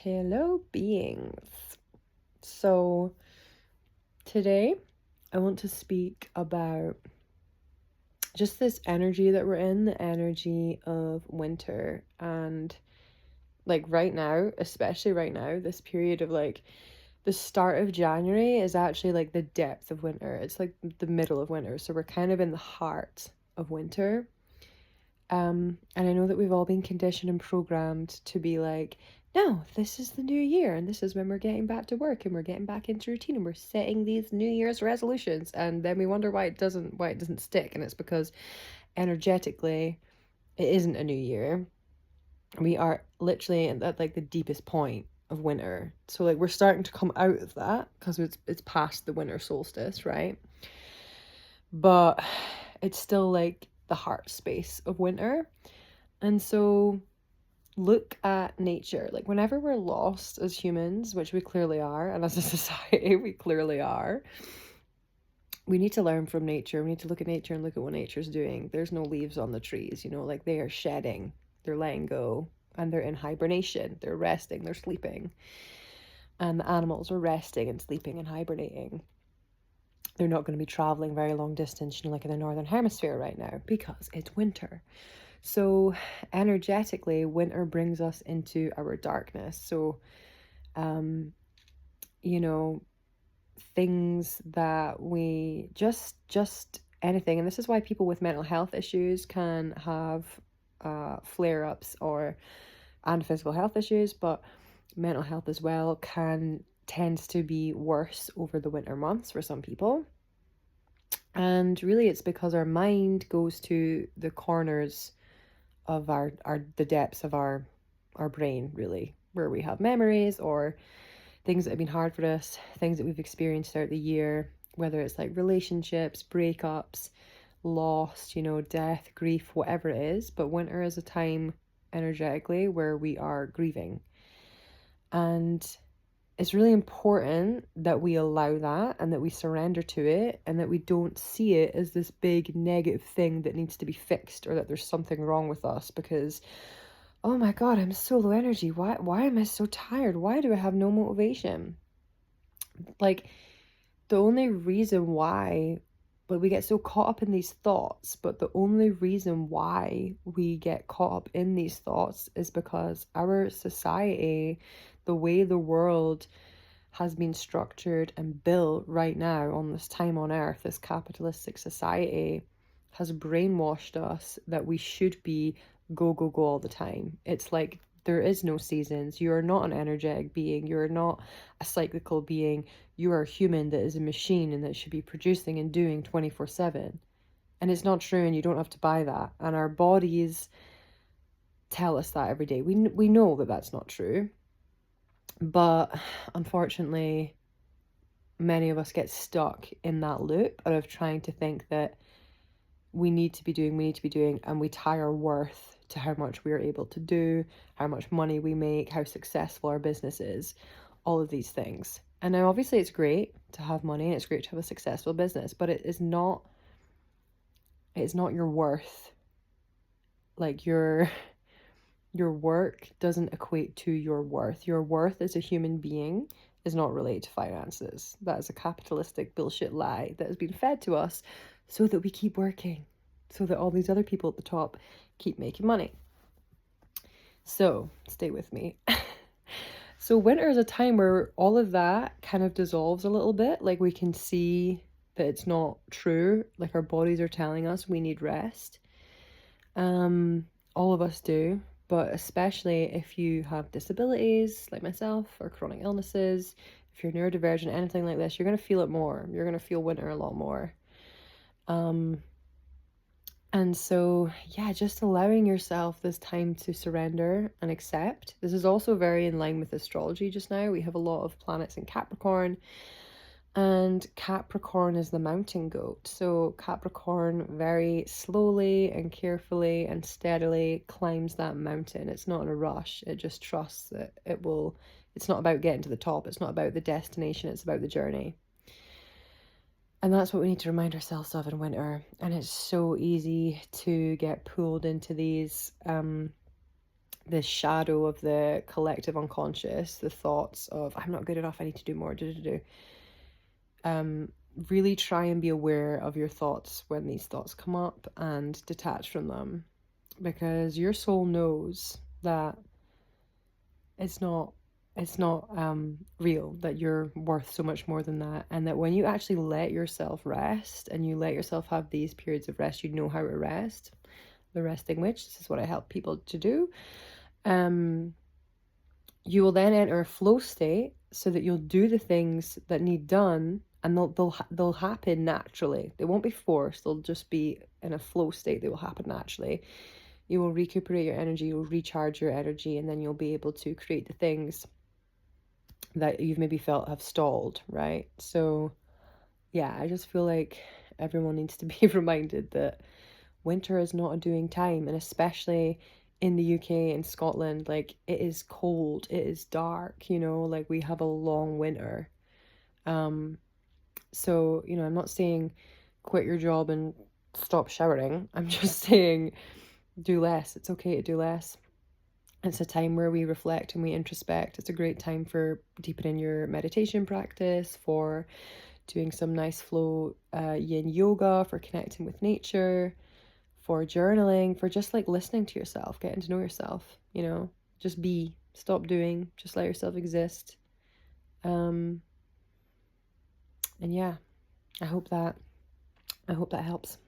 Hello, beings. So, today I want to speak about just this energy that we're in, the energy of winter. And, like, right now, especially right now, this period of like the start of January is actually like the depth of winter. It's like the middle of winter. So, we're kind of in the heart of winter. And I know that we've all been conditioned and programmed to be like, no, this is the new year, and this is when we're getting back to work, and we're getting back into routine, and we're setting these New Year's resolutions, and then we wonder why it doesn't stick, and it's because energetically, it isn't a new year. We are literally at like the deepest point of winter, so like we're starting to come out of that because it's past the winter solstice, right? But it's still like the heart space of winter. And so look at nature. Like whenever we're lost as humans, which we clearly are, and as a society, we clearly are, we need to learn from nature. We need to look at nature and look at what nature's doing. There's no leaves on the trees, like they are shedding, they're letting go, and they're in hibernation. They're resting, they're sleeping. And the animals are resting and sleeping and hibernating. They're not going to be traveling very long distance, like in the northern hemisphere right now, because it's winter. So energetically, winter brings us into our darkness. So, um, you know, things that we just anything. And this is why people with mental health issues can have flare-ups and physical health issues, but mental health as well tends to be worse over the winter months for some people. And really it's because our mind goes to the corners of the depths of our brain, really, where we have memories or things that have been hard for us, things that we've experienced throughout the year, whether it's like relationships, breakups, loss, death, grief, whatever it is. But winter is a time energetically where we are grieving, and it's really important that we allow that and that we surrender to it and that we don't see it as this big negative thing that needs to be fixed or that there's something wrong with us because, oh my God, I'm so low energy. Why am I so tired? Why do I have no motivation? Like, the only reason why, but we get so caught up in these thoughts, but the only reason why we get caught up in these thoughts is because our society, the way the world has been structured and built right now on this time on earth, this capitalistic society, has brainwashed us that we should be go, go, go all the time. It's like there is no seasons. You are not an energetic being. You are not a cyclical being. You are a human that is a machine and that should be producing and doing 24/7. And it's not true, and you don't have to buy that. And our bodies tell us that every day. We know that that's not true. But unfortunately, many of us get stuck in that loop of trying to think that we need to be doing, and we tie our worth to how much we are able to do, how much money we make, how successful our business is, all of these things. And now obviously it's great to have money and it's great to have a successful business, but it's not your worth. Like your work doesn't equate to your worth. Your worth as a human being is not related to finances. That is a capitalistic bullshit lie that has been fed to us so that we keep working, so that all these other people at the top keep making money. So stay with me. So winter is a time where all of that kind of dissolves a little bit. Like we can see that it's not true. Like our bodies are telling us we need rest. All of us do, but especially if you have disabilities like myself or chronic illnesses, if you're neurodivergent, anything like this, you're going to feel it more. You're going to feel winter a lot more. And so, yeah, just allowing yourself this time to surrender and accept. This is also very in line with astrology just now. We have a lot of planets in Capricorn, and Capricorn is the mountain goat. So Capricorn very slowly and carefully and steadily climbs that mountain. It's not in a rush. It just trusts that it's not about getting to the top. It's not about the destination. It's about the journey. And that's what we need to remind ourselves of in winter. And it's so easy to get pulled into these the shadow of the collective unconscious, the thoughts of I'm not good enough, I need to do more, really try and be aware of your thoughts when these thoughts come up and detach from them, because your soul knows that it's not real, that you're worth so much more than that, and that when you actually let yourself rest and you let yourself have these periods of rest, you know how to rest, the resting witch, this is what I help people to do. You will then enter a flow state so that you'll do the things that need done, and they'll happen naturally. They won't be forced, they'll just be in a flow state. They will happen naturally. You will recuperate your energy, you'll recharge your energy, and then you'll be able to create the things that you've maybe felt have stalled, right? So yeah, I just feel like everyone needs to be reminded that winter is not a doing time, and especially in the UK and Scotland, like it is cold, it is dark, like we have a long winter. So, I'm not saying quit your job and stop showering. I'm just saying do less. It's okay to do less. It's a time where we reflect and we introspect. It's a great time for deepening your meditation practice, for doing some nice flow yin yoga, for connecting with nature, for journaling, for just like listening to yourself, getting to know yourself, just be, stop doing, just let yourself exist. And yeah, I hope that helps.